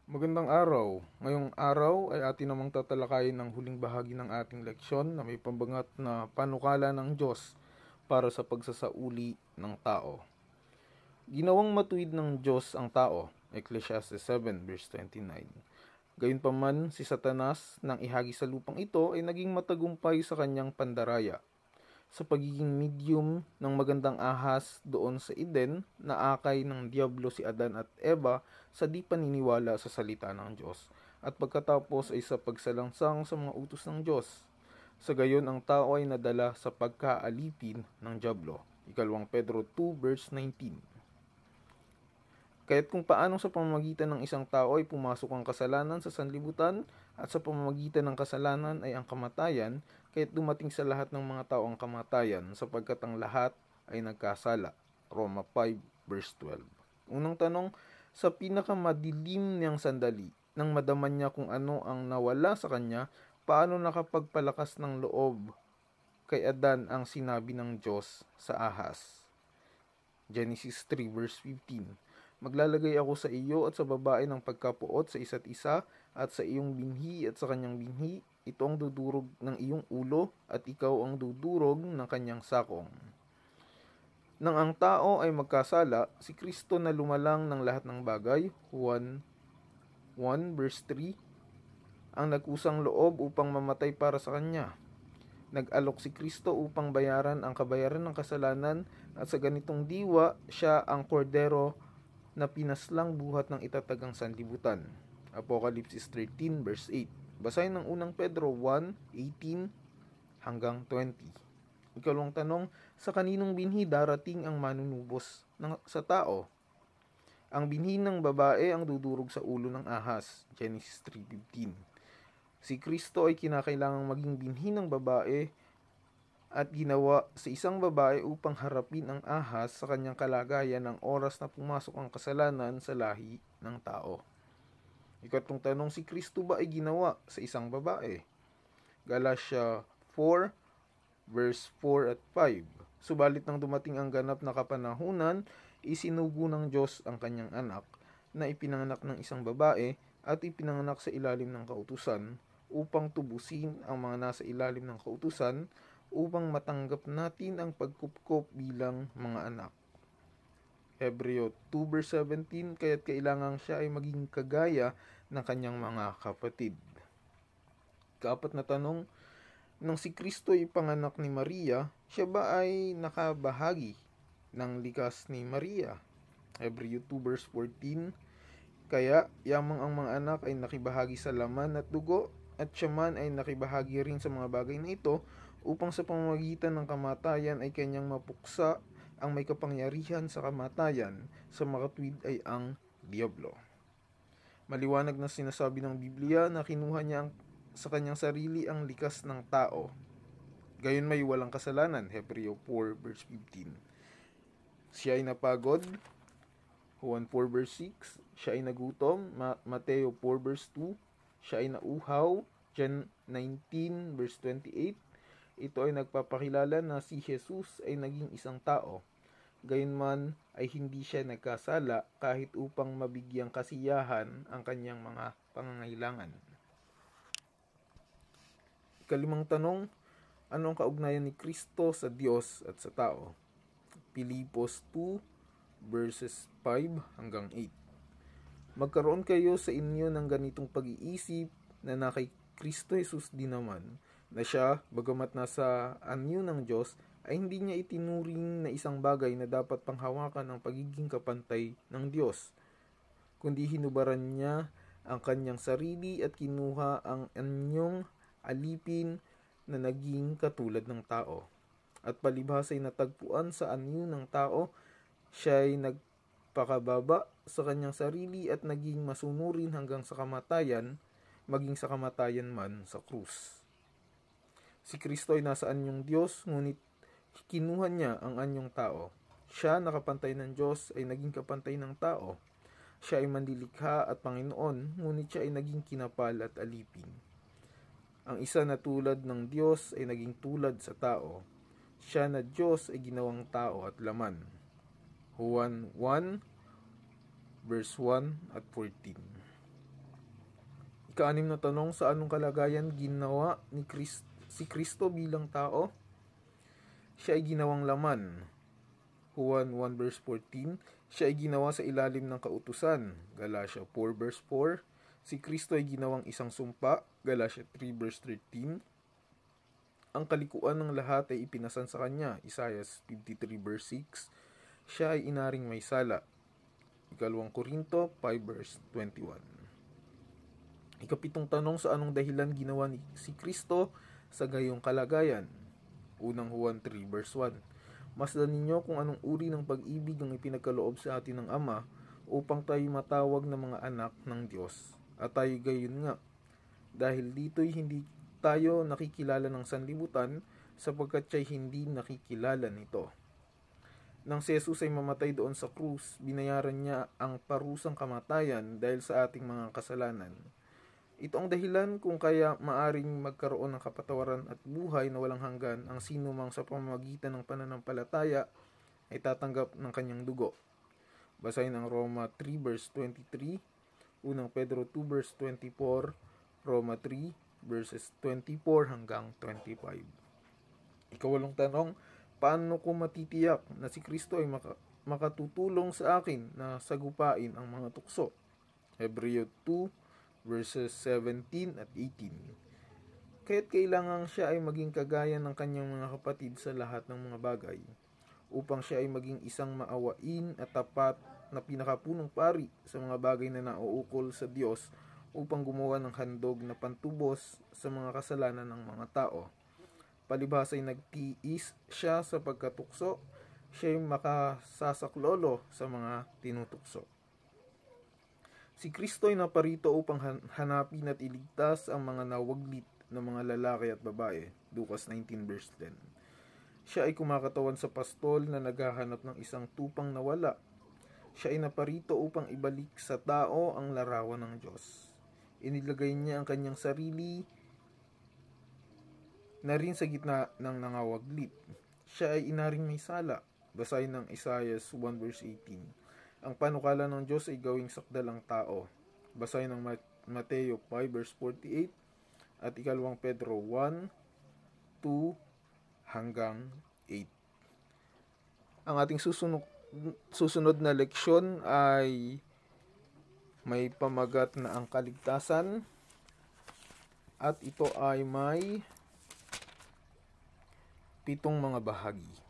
Magandang araw. Ngayong araw ay atin namang tatalakayin ng huling bahagi ng ating leksyon na may pambangat na panukala ng Diyos para sa pagsasauli ng tao. Ginawang matuwid ng Diyos ang tao, Ecclesiastes 7 verse 29. Gayunpaman, si Satanas nang ihagi sa lupang ito ay naging matagumpay sa kanyang pandaraya sa pagiging medium ng magandang ahas doon sa Eden, naakay ng Diablo si Adan at Eva sa di paniniwala sa salita ng Diyos, at pagkatapos ay sa pagsalangsang sa mga utos ng Diyos. Sa gayon, ang tao ay nadala sa pagkaalipin ng Diablo. Ikalawang Pedro 2 verse 19. Kaya't kung paanong sa pamamagitan ng isang tao ay pumasok ang kasalanan sa sanlibutan at sa pamamagitan ng kasalanan ay ang kamatayan, kaya't dumating sa lahat ng mga tao ang kamatayan sapagkat ang lahat ay nagkasala. Roma 5 verse 12. Unang tanong, sa pinakamadilim niyang sandali, nang madaman niya kung ano ang nawala sa kanya, paano nakapagpalakas ng loob kay Adan ang sinabi ng Diyos sa ahas? Genesis 3 verse 15. Maglalagay ako sa iyo at sa babae ng pagkapuot sa isa't isa at sa iyong binhi at sa kanyang binhi. Ito ang dudurog ng iyong ulo at ikaw ang dudurog ng kanyang sakong. Nang ang tao ay magkasala, si Kristo na lumalang ng lahat ng bagay, Juan 1 verse 3, ang nagkusang loob upang mamatay para sa kanya. Nag-alok si Kristo upang bayaran ang kabayaran ng kasalanan at sa ganitong diwa siya ang kordero na pinaslang buhat ng itatagang sanlibutan. Apocalypse 13 verse 8. Basahin ng unang Pedro 1:18 hanggang 20. Ikalawang tanong, sa kaninong binhi darating ang manunubos sa tao? Ang binhi ng babae ang dudurog sa ulo ng ahas. Genesis 3:15. Si Kristo ay kinakailangang maging binhi ng babae at ginawa sa isang babae upang harapin ang ahas sa kanyang kalagayan ng oras na pumasok ang kasalanan sa lahi ng tao. Ikatlong tanong, si Kristo ba ay ginawa sa isang babae? Galatia 4 verse 4 at 5. Subalit nang dumating ang ganap na kapanahunan, isinugo ng Diyos ang kanyang anak na ipinanganak ng isang babae at ipinanganak sa ilalim ng kautusan upang tubusin ang mga nasa ilalim ng kautusan upang matanggap natin ang pagkupkop bilang mga anak. Hebreo 2 verse 17, kaya't kailangan siya ay maging kagaya ng kanyang mga kapatid. Kaapat na tanong, nang si Kristo ay panganak ni Maria, siya ba ay nakabahagi ng likas ni Maria? Hebreo 2 verse 14, kaya yamang ang mga anak ay nakibahagi sa laman at dugo, at siya man ay nakibahagi rin sa mga bagay na ito, upang sa pamamagitan ng kamatayan ay kanyang mapuksa ang may kapangyarihan sa kamatayan, sa makatwid ay ang Diablo. Maliwanag na sinasabi ng Biblia na kinuha niya sa kanyang sarili ang likas ng tao. Gayon may walang kasalanan, Hebreo 4 verse 15. Siya ay napagod, Juan 4 verse 6. Siya ay nagutom, Mateo 4 verse 2. Siya ay nauhaw, John 19 verse 28. Ito ay nagpapakilala na si Jesus ay naging isang tao. Gayunman ay hindi siya nagkasala kahit upang mabigyang kasiyahan ang kanyang mga pangangailangan. Ikalimang tanong, ano ang kaugnayan ni Kristo sa Diyos at sa tao? Pilipos 2 verses 5 hanggang 8. Magkaroon kayo sa inyo ng ganitong pag-iisip na kay Kristo Jesus din naman, na siya, bagamat nasa anyo ng Diyos, ay hindi niya itinuring na isang bagay na dapat panghawakan ang pagiging kapantay ng Diyos, kundi hinubaran niya ang kanyang sarili at kinuha ang anyong alipin na naging katulad ng tao. At palibhas ay natagpuan sa anyo ng tao, siya ay nagpakababa sa kanyang sarili at naging masunurin hanggang sa kamatayan, maging sa kamatayan man sa krus. Si Kristo ay nasa anyong Diyos, ngunit kinuha niya ang anyong tao. Siya, nakapantay ng Diyos, ay naging kapantay ng tao. Siya ay manlilikha at Panginoon, ngunit siya ay naging kinapal at alipin. Ang isa na tulad ng Diyos ay naging tulad sa tao. Siya na Diyos ay ginawang tao at laman. Juan 1 verse 1 at 14. Ika-6 na tanong, sa anong kalagayan ginawa si Kristo bilang tao? Siya ay ginawang laman. Juan 1 verse 14. Siya ay ginawa sa ilalim ng kautusan. Galatia 4 verse 4. Si Kristo ay ginawang isang sumpa. Galatia 3 verse 13. Ang kalikuan ng lahat ay ipinasan sa kanya. Isaiah 53 verse 6. Siya ay inaring may sala. Ika-2 Korinto 5 verse 21. Ika-7 tanong, sa anong dahilan ginawa si Kristo sa gayong kalagayan? Unang Juan 3 verse 1. Masdan ninyo kung anong uri ng pag-ibig ang ipinagkaloob sa atin ng Ama upang tayo matawag na mga anak ng Diyos. At tayo gayon nga. Dahil dito'y hindi tayo nakikilala ng sanlibutan sapagkat siya'y hindi nakikilala nito. Nang si Jesus ay mamatay doon sa krus, binayaran niya ang parusang kamatayan dahil sa ating mga kasalanan. Ito ang dahilan kung kaya maaring magkaroon ng kapatawaran at buhay na walang hanggan ang sino mang sa pamamagitan ng pananampalataya ay tatanggap ng kanyang dugo. Basahin ang Roma 3 verse 23, unang Pedro 2 verse 24, Roma 3 verses 24 hanggang 25. Ika-8 tanong, paano ko matitiyak na si Kristo ay makatutulong sa akin na sagupain ang mga tukso? Hebreo 2 verses 17 at 18. Kaya't kailangan siya ay maging kagaya ng kanyang mga kapatid sa lahat ng mga bagay, upang siya ay maging isang maawain at tapat na pinakapunong pari sa mga bagay na nauukol sa Diyos, upang gumawa ng handog na pantubos sa mga kasalanan ng mga tao. Palibhas ay nagtiis siya sa pagkatukso, siya ay makasasaklolo sa mga tinutukso. Si Kristo ay naparito upang hanapin at iligtas ang mga nawaglit na mga lalaki at babae. Lucas 19 verse 10. Siya ay kumakatawan sa pastol na naghahanap ng isang tupang nawala. Siya ay naparito upang ibalik sa tao ang larawan ng Diyos. Inilagay niya ang kanyang sarili na rin sa gitna ng nangawaglit. Siya ay inaring may sala. Basahin ng Isaiah 1 verse 18. Ang panukala ng Diyos ay gawing sakdalang tao. Basahin ng Mateo 5 verse 48 at ika-2 Pedro 1, 2 hanggang 8. Ang ating susunod na leksyon ay may pamagat na ang kaligtasan at ito ay may 7 mga bahagi.